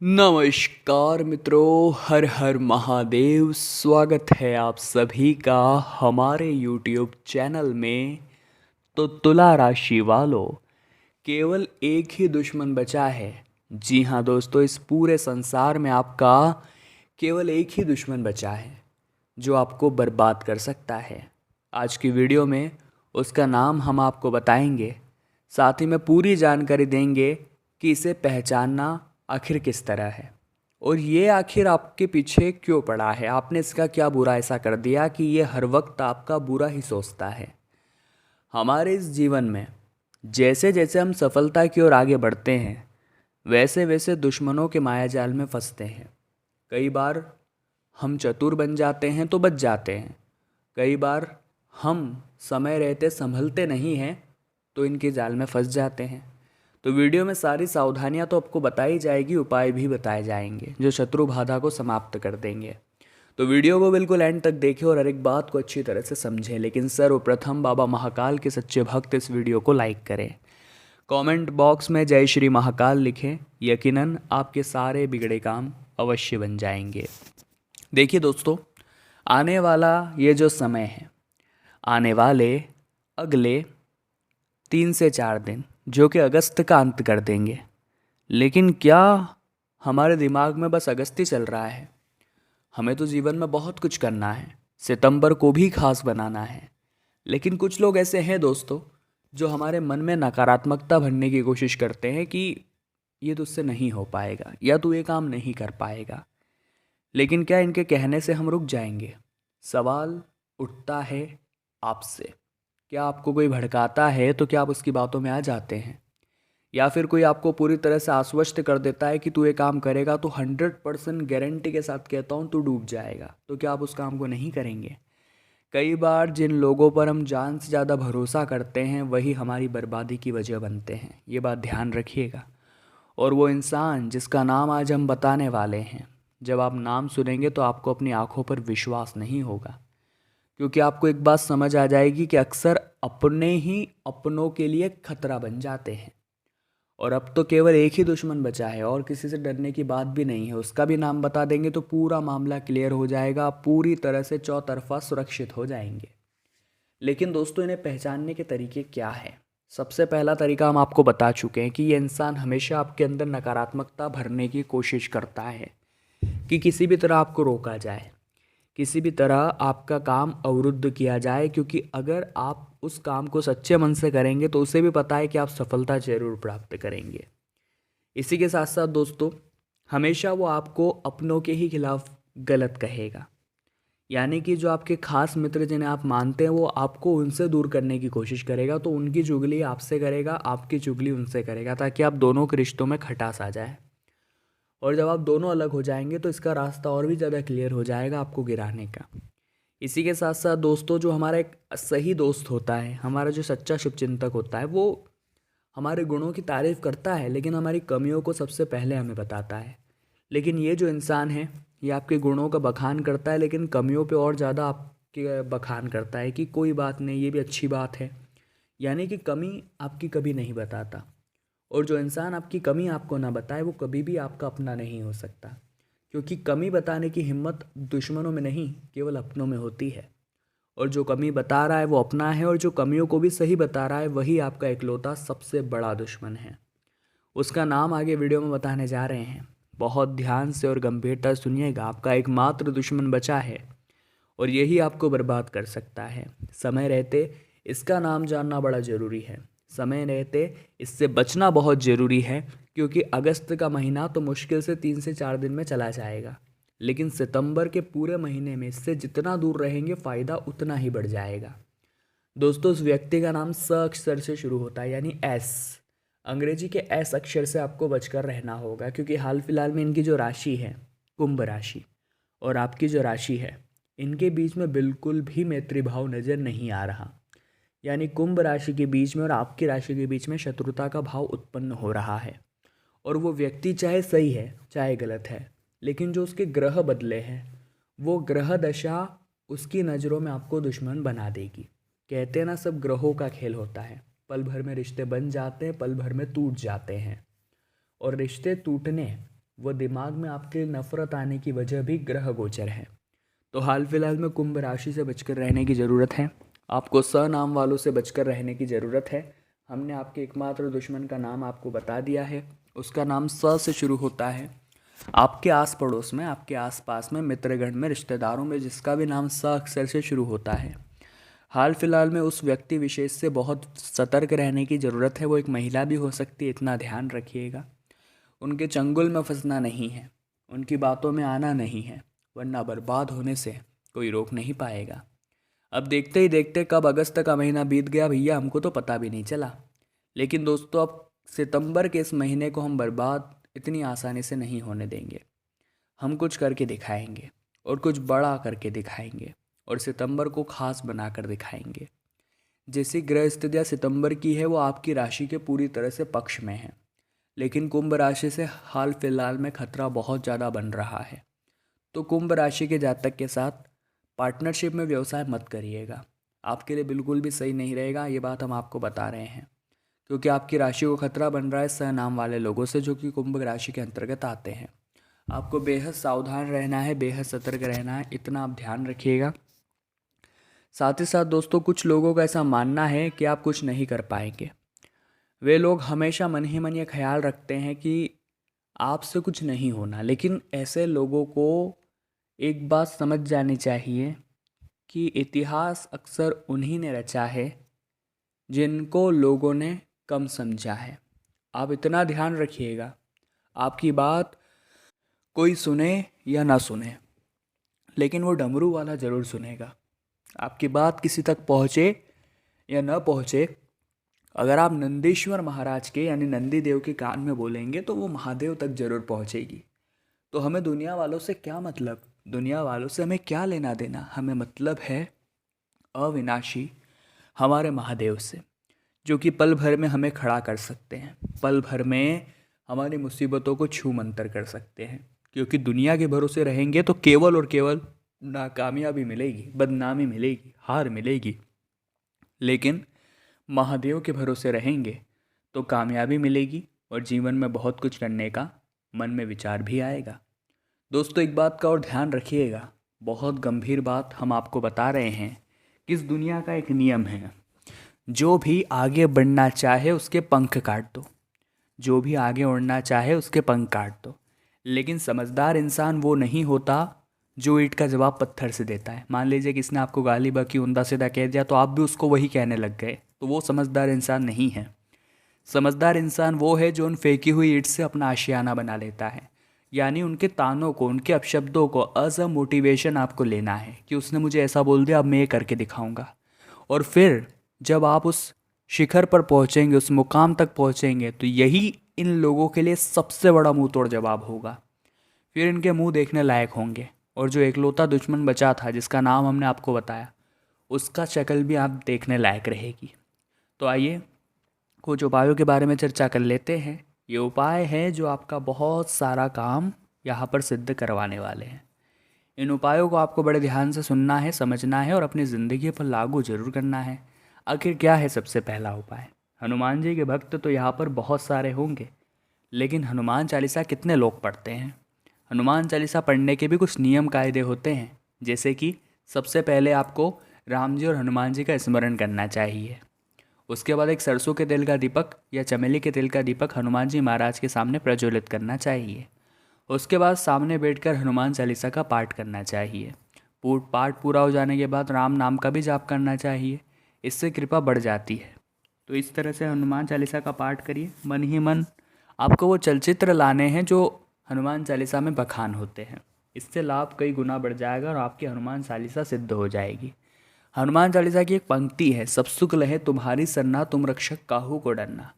नमस्कार मित्रों, हर हर महादेव। स्वागत है आप सभी का हमारे YouTube चैनल में। तो तुला राशि वालों, केवल एक ही दुश्मन बचा है। जी हाँ दोस्तों, इस पूरे संसार में आपका केवल एक ही दुश्मन बचा है जो आपको बर्बाद कर सकता है। आज की वीडियो में उसका नाम हम आपको बताएंगे, साथ ही में पूरी जानकारी देंगे कि इसे पहचानना आखिर किस तरह है और ये आखिर आपके पीछे क्यों पड़ा है। आपने इसका क्या बुरा ऐसा कर दिया कि ये हर वक्त आपका बुरा ही सोचता है। हमारे इस जीवन में जैसे जैसे हम सफलता की ओर आगे बढ़ते हैं, वैसे वैसे दुश्मनों के मायाजाल में फंसते हैं। कई बार हम चतुर बन जाते हैं तो बच जाते हैं, कई बार हम समय रहते संभलते नहीं हैं तो इनके जाल में फंस जाते हैं। तो वीडियो में सारी सावधानियां तो आपको बताई जाएगी, उपाय भी बताए जाएंगे जो शत्रु बाधा को समाप्त कर देंगे। तो वीडियो को बिल्कुल एंड तक देखें और हर एक बात को अच्छी तरह से समझें। लेकिन सर्वप्रथम बाबा महाकाल के सच्चे भक्त इस वीडियो को लाइक करें, कमेंट बॉक्स में जय श्री महाकाल लिखें। यकीनन आपके सारे बिगड़े काम अवश्य बन जाएंगे। देखिए दोस्तों, आने वाला ये जो समय है, आने वाले अगले 3 से 4 दिन जो कि अगस्त का अंत कर देंगे। लेकिन क्या हमारे दिमाग में बस अगस्त ही चल रहा है? हमें तो जीवन में बहुत कुछ करना है, सितंबर को भी खास बनाना है। लेकिन कुछ लोग ऐसे हैं दोस्तों जो हमारे मन में नकारात्मकता भरने की कोशिश करते हैं कि ये तुझसे नहीं हो पाएगा या तू ये काम नहीं कर पाएगा। लेकिन क्या इनके कहने से हम रुक जाएंगे? सवाल उठता है आपसे, क्या आपको कोई भड़काता है तो क्या आप उसकी बातों में आ जाते हैं? या फिर कोई आपको पूरी तरह से आश्वस्त कर देता है कि तू ये काम करेगा तो 100% गारंटी के साथ कहता हूँ तू डूब जाएगा, तो क्या आप उस काम को नहीं करेंगे? कई बार जिन लोगों पर हम जान से ज़्यादा भरोसा करते हैं वही हमारी बर्बादी की वजह बनते हैं, ये बात ध्यान रखिएगा। और वो इंसान जिसका नाम आज हम बताने वाले हैं, जब आप नाम सुनेंगे तो आपको अपनी आंखों पर विश्वास नहीं होगा, क्योंकि आपको एक बात समझ आ जाएगी कि अक्सर अपने ही अपनों के लिए खतरा बन जाते हैं। और अब तो केवल एक ही दुश्मन बचा है और किसी से डरने की बात भी नहीं है। उसका भी नाम बता देंगे तो पूरा मामला क्लियर हो जाएगा, आप पूरी तरह से चौतरफा सुरक्षित हो जाएंगे। लेकिन दोस्तों, इन्हें पहचानने के तरीके क्या हैं? सबसे पहला तरीका हम आपको बता चुके हैं कि ये इंसान हमेशा आपके अंदर नकारात्मकता भरने की कोशिश करता है कि किसी भी तरह आपको रोका जाए, किसी भी तरह आपका काम अवरुद्ध किया जाए, क्योंकि अगर आप उस काम को सच्चे मन से करेंगे तो उसे भी पता है कि आप सफलता जरूर प्राप्त करेंगे। इसी के साथ साथ दोस्तों, हमेशा वो आपको अपनों के ही खिलाफ गलत कहेगा। यानी कि जो आपके खास मित्र जिन्हें आप मानते हैं वो आपको उनसे दूर करने की कोशिश करेगा, तो उनकी चुगली आपसे करेगा, आपकी चुगली उनसे करेगा, ताकि आप दोनों के रिश्तों में खटास आ जाए। और जब आप दोनों अलग हो जाएंगे तो इसका रास्ता और भी ज़्यादा क्लियर हो जाएगा आपको गिराने का। इसी के साथ साथ दोस्तों, जो हमारा एक सही दोस्त होता है, हमारा जो सच्चा शुभचिंतक होता है, वो हमारे गुणों की तारीफ करता है लेकिन हमारी कमियों को सबसे पहले हमें बताता है। लेकिन ये जो इंसान है, ये आपके गुणों का बखान करता है लेकिन कमियों पे और ज़्यादा आपके बखान करता है कि कोई बात नहीं, ये भी अच्छी बात है। यानी कि कमी आपकी कभी नहीं बताता। और जो इंसान आपकी कमी आपको ना बताए वो कभी भी आपका अपना नहीं हो सकता, क्योंकि कमी बताने की हिम्मत दुश्मनों में नहीं, केवल अपनों में होती है। और जो कमी बता रहा है वो अपना है, और जो कमियों को भी सही बता रहा है वही आपका इकलौता सबसे बड़ा दुश्मन है। उसका नाम आगे वीडियो में बताने जा रहे हैं। बहुत ध्यान से और गंभीरता सुनिएगा। आपका एकमात्र दुश्मन बचा है और यही आपको बर्बाद कर सकता है। समय रहते इसका नाम जानना बड़ा ज़रूरी है। समय रहते इससे बचना बहुत ज़रूरी है, क्योंकि अगस्त का महीना तो मुश्किल से 3 से 4 दिन में चला जाएगा, लेकिन सितंबर के पूरे महीने में इससे जितना दूर रहेंगे फ़ायदा उतना ही बढ़ जाएगा। दोस्तों, उस व्यक्ति का नाम स अक्षर से शुरू होता है, यानी एस। अंग्रेजी के एस अक्षर से आपको बचकर रहना होगा, क्योंकि हाल फिलहाल में इनकी जो राशि है, कुंभ राशि, और आपकी जो राशि है, इनके बीच में बिल्कुल भी मैत्री भाव नज़र नहीं आ रहा। यानी कुंभ राशि के बीच में और आपकी राशि के बीच में शत्रुता का भाव उत्पन्न हो रहा है। और वो व्यक्ति चाहे सही है चाहे गलत है, लेकिन जो उसके ग्रह बदले हैं वो ग्रह दशा उसकी नज़रों में आपको दुश्मन बना देगी। कहते हैं ना, सब ग्रहों का खेल होता है। पल भर में रिश्ते बन जाते हैं, पल भर में टूट जाते हैं। और रिश्ते टूटने वो दिमाग में आपके नफ़रत आने की वजह भी ग्रह गोचर है। तो हाल फिलहाल में कुंभ राशि से बचकर रहने की ज़रूरत है। आपको स नाम वालों से बचकर रहने की ज़रूरत है। हमने आपके एकमात्र दुश्मन का नाम आपको बता दिया है, उसका नाम स से शुरू होता है। आपके आस पड़ोस में, आपके आस पास में, मित्रगण में, रिश्तेदारों में जिसका भी नाम स अक्षर से शुरू होता है, हाल फिलहाल में उस व्यक्ति विशेष से बहुत सतर्क रहने की ज़रूरत है। वो एक महिला भी हो सकती है, इतना ध्यान रखिएगा। उनके चंगुल में फंसना नहीं है, उनकी बातों में आना नहीं है, वरना बर्बाद होने से कोई रोक नहीं पाएगा। अब देखते ही देखते कब अगस्त का महीना बीत गया भैया, हमको तो पता भी नहीं चला। लेकिन दोस्तों, अब सितंबर के इस महीने को हम बर्बाद इतनी आसानी से नहीं होने देंगे। हम कुछ करके दिखाएंगे और कुछ बड़ा करके दिखाएंगे और सितंबर को खास बनाकर दिखाएंगे। जैसी ग्रह स्थितियाँ सितंबर की है वो आपकी राशि के पूरी तरह से पक्ष में है, लेकिन कुंभ राशि से हाल फिलहाल में खतरा बहुत ज़्यादा बन रहा है। तो कुंभ राशि के जातक के साथ पार्टनरशिप में व्यवसाय मत करिएगा, आपके लिए बिल्कुल भी सही नहीं रहेगा। ये बात हम आपको बता रहे हैं क्योंकि आपकी राशि को खतरा बन रहा है सहनाम वाले लोगों से, जो कि कुंभ राशि के अंतर्गत आते हैं। आपको बेहद सावधान रहना है, बेहद सतर्क रहना है, इतना आप ध्यान रखिएगा। साथ ही साथ दोस्तों, कुछ लोगों का ऐसा मानना है कि आप कुछ नहीं कर पाएंगे। वे लोग हमेशा मन ही मन ये ख्याल रखते हैं कि आपसे कुछ नहीं होना, लेकिन ऐसे लोगों को एक बात समझ जानी चाहिए कि इतिहास अक्सर उन्हीं ने रचा है जिनको लोगों ने कम समझा है। आप इतना ध्यान रखिएगा, आपकी बात कोई सुने या ना सुने, लेकिन वो डमरू वाला ज़रूर सुनेगा। आपकी बात किसी तक पहुँचे या न पहुँचे, अगर आप नंदीश्वर महाराज के यानी नंदी देव के कान में बोलेंगे तो वो महादेव तक जरूर पहुँचेगी। तो हमें दुनिया वालों से क्या मतलब, दुनिया वालों से हमें क्या लेना देना, हमें मतलब है अविनाशी हमारे महादेव से, जो कि पल भर में हमें खड़ा कर सकते हैं, पल भर में हमारी मुसीबतों को छू मंतर कर सकते हैं। क्योंकि दुनिया के भरोसे रहेंगे तो केवल और केवल नाकामयाबी मिलेगी, बदनामी मिलेगी, हार मिलेगी। लेकिन महादेव के भरोसे रहेंगे तो कामयाबी मिलेगी और जीवन में बहुत कुछ करने का मन में विचार भी आएगा। दोस्तों, एक बात का और ध्यान रखिएगा, बहुत गंभीर बात हम आपको बता रहे हैं कि इस दुनिया का एक नियम है, जो भी आगे बढ़ना चाहे उसके पंख काट दो, जो भी आगे उड़ना चाहे उसके पंख काट दो। लेकिन समझदार इंसान वो नहीं होता जो ईंट का जवाब पत्थर से देता है। मान लीजिए किसने आपको गाली बकी, उंधा सीधा कह दिया तो आप भी उसको वही कहने लग गए, तो वो समझदार इंसान नहीं है। समझदार इंसान वो है जो उन फेंकी हुई ईंट से अपना आशियाना बना लेता है। यानी उनके तानों को, उनके अपशब्दों को एज अ मोटिवेशन आपको लेना है कि उसने मुझे ऐसा बोल दिया, अब मैं ये करके दिखाऊंगा। और फिर जब आप उस शिखर पर पहुंचेंगे, उस मुकाम तक पहुंचेंगे, तो यही इन लोगों के लिए सबसे बड़ा मुंह तोड़ जवाब होगा। फिर इनके मुंह देखने लायक होंगे और जो एकलौता दुश्मन बचा था जिसका नाम हमने आपको बताया, उसका शक्ल भी आप देखने लायक रहेगी। तो आइए कुछ उपायों के बारे में चर्चा कर लेते हैं। ये उपाय हैं जो आपका बहुत सारा काम यहाँ पर सिद्ध करवाने वाले हैं। इन उपायों को आपको बड़े ध्यान से सुनना है, समझना है और अपनी ज़िंदगी पर लागू जरूर करना है। आखिर क्या है सबसे पहला उपाय? हनुमान जी के भक्त तो यहाँ पर बहुत सारे होंगे, लेकिन हनुमान चालीसा कितने लोग पढ़ते हैं? हनुमान चालीसा पढ़ने के भी कुछ नियम कायदे होते हैं, जैसे कि सबसे पहले आपको राम जी और हनुमान जी का स्मरण करना चाहिए। उसके बाद एक सरसों के तेल का दीपक या चमेली के तेल का दीपक हनुमान जी महाराज के सामने प्रज्वलित करना चाहिए। उसके बाद सामने बैठकर हनुमान चालीसा का पाठ करना चाहिए। पाठ पूरा हो जाने के बाद राम नाम का भी जाप करना चाहिए, इससे कृपा बढ़ जाती है। तो इस तरह से हनुमान चालीसा का पाठ करिए। मन ही मन आपको वो चलचित्र लाने हैं जो हनुमान चालीसा में बखान होते हैं, इससे लाभ कई गुना बढ़ जाएगा और आपकी हनुमान चालीसा सिद्ध हो जाएगी। हनुमान चालीसा की एक पंक्ति है, सब सुख लहे तुम्हारी सरना, तुम रक्षक काहू को डरना।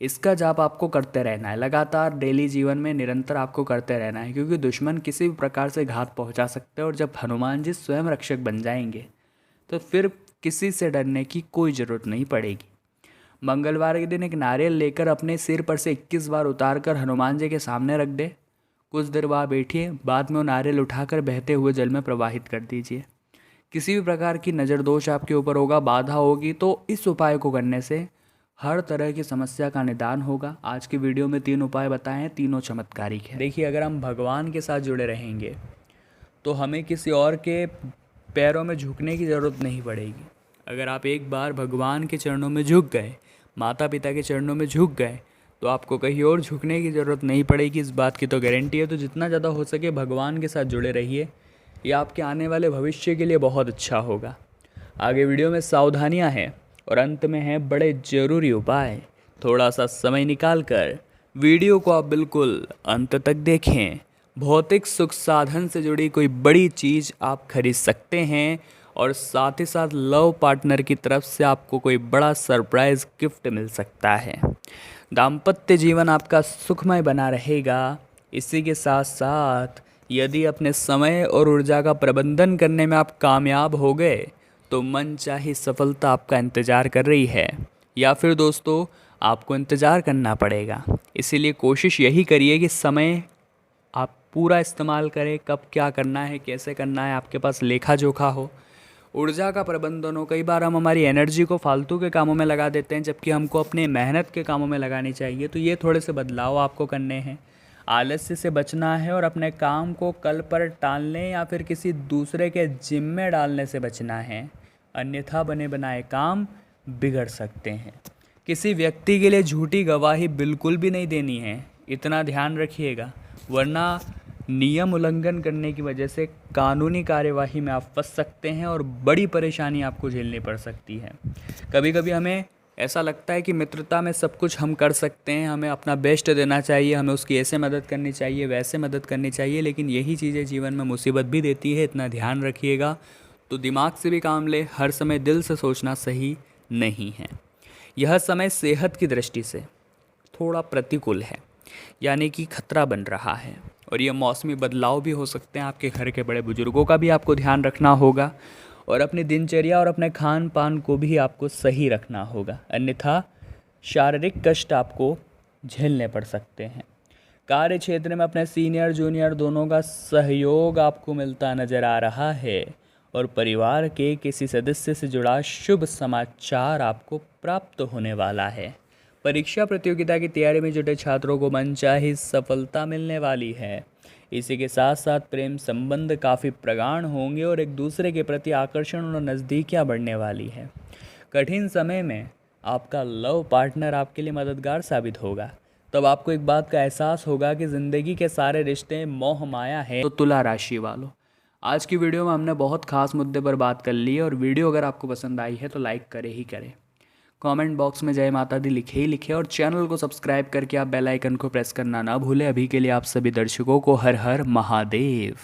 इसका जाप आपको करते रहना है, लगातार डेली जीवन में निरंतर आपको करते रहना है, क्योंकि दुश्मन किसी भी प्रकार से घात पहुंचा सकते हैं। और जब हनुमान जी स्वयं रक्षक बन जाएंगे तो फिर किसी से डरने की कोई ज़रूरत नहीं पड़ेगी। मंगलवार के दिन एक नारियल लेकर अपने सिर पर से 21 बार उतार कर हनुमान जी के सामने रख दे। कुछ देर वहाँ बैठिए, बाद में वो नारियल उठाकर बहते हुए जल में प्रवाहित कर दीजिए। किसी भी प्रकार की नज़र दोष आपके ऊपर होगा, बाधा होगी, तो इस उपाय को करने से हर तरह की समस्या का निदान होगा। आज की वीडियो में 3 उपाय बताए हैं, तीनों चमत्कारिक हैं। देखिए, अगर हम भगवान के साथ जुड़े रहेंगे तो हमें किसी और के पैरों में झुकने की ज़रूरत नहीं पड़ेगी। अगर आप एक बार भगवान के चरणों में झुक गए, माता पिता के चरणों में झुक गए, तो आपको कहीं और झुकने की ज़रूरत नहीं पड़ेगी, इस बात की तो गारंटी है। तो जितना ज़्यादा हो सके भगवान के साथ जुड़े रहिए, ये आपके आने वाले भविष्य के लिए बहुत अच्छा होगा। आगे वीडियो में सावधानियां हैं और अंत में हैं बड़े ज़रूरी उपाय। थोड़ा सा समय निकाल कर वीडियो को आप बिल्कुल अंत तक देखें। भौतिक सुख साधन से जुड़ी कोई बड़ी चीज़ आप खरीद सकते हैं और साथ ही साथ लव पार्टनर की तरफ से आपको कोई बड़ा सरप्राइज़ गिफ्ट मिल सकता है। दाम्पत्य जीवन आपका सुखमय बना रहेगा। इसी के साथ साथ यदि अपने समय और ऊर्जा का प्रबंधन करने में आप कामयाब हो गए तो मनचाही सफलता आपका इंतज़ार कर रही है, या फिर दोस्तों आपको इंतज़ार करना पड़ेगा। इसीलिए कोशिश यही करिए कि समय आप पूरा इस्तेमाल करें, कब क्या करना है, कैसे करना है, आपके पास लेखा जोखा हो, ऊर्जा का प्रबंधन हो। कई बार हम हमारी एनर्जी को फालतू के कामों में लगा देते हैं, जबकि हमको अपने मेहनत के कामों में लगानी चाहिए। तो ये थोड़े से बदलाव आपको करने हैं। आलस्य से बचना है और अपने काम को कल पर टालने या फिर किसी दूसरे के जिम्मे डालने से बचना है, अन्यथा बने बनाए काम बिगड़ सकते हैं। किसी व्यक्ति के लिए झूठी गवाही बिल्कुल भी नहीं देनी है, इतना ध्यान रखिएगा, वरना नियम उल्लंघन करने की वजह से कानूनी कार्यवाही में आप फंस सकते हैं और बड़ी परेशानी आपको झेलनी पड़ सकती है। कभी कभी हमें ऐसा लगता है कि मित्रता में सब कुछ हम कर सकते हैं, हमें अपना बेस्ट देना चाहिए, हमें उसकी ऐसे मदद करनी चाहिए, वैसे मदद करनी चाहिए, लेकिन यही चीज़ें जीवन में मुसीबत भी देती है, इतना ध्यान रखिएगा। तो दिमाग से भी काम ले, हर समय दिल से सोचना सही नहीं है। यह समय सेहत की दृष्टि से थोड़ा प्रतिकूल है, यानी कि खतरा बन रहा है, और ये मौसमी बदलाव भी हो सकते हैं। आपके घर के बड़े बुजुर्गों का भी आपको ध्यान रखना होगा और अपनी दिनचर्या और अपने खान पान को भी आपको सही रखना होगा, अन्यथा शारीरिक कष्ट आपको झेलने पड़ सकते हैं। कार्य क्षेत्र में अपने सीनियर जूनियर दोनों का सहयोग आपको मिलता नज़र आ रहा है और परिवार के किसी सदस्य से जुड़ा शुभ समाचार आपको प्राप्त होने वाला है। परीक्षा प्रतियोगिता की तैयारी में जुटे छात्रों को मनचाही सफलता मिलने वाली है। इसी के साथ साथ प्रेम संबंध काफ़ी प्रगाढ़ होंगे और एक दूसरे के प्रति आकर्षण और नज़दीकियाँ बढ़ने वाली है। कठिन समय में आपका लव पार्टनर आपके लिए मददगार साबित होगा। तब आपको एक बात का एहसास होगा कि ज़िंदगी के सारे रिश्ते मोह माया है। तो तुला राशि वालों, आज की वीडियो में हमने बहुत खास मुद्दे पर बात कर ली है, और वीडियो अगर आपको पसंद आई है तो लाइक करे ही करें, कमेंट बॉक्स में जय माता दी लिखे ही लिखे, और चैनल को सब्सक्राइब करके आप बेल आइकन को प्रेस करना ना भूलें। अभी के लिए आप सभी दर्शकों को हर हर महादेव।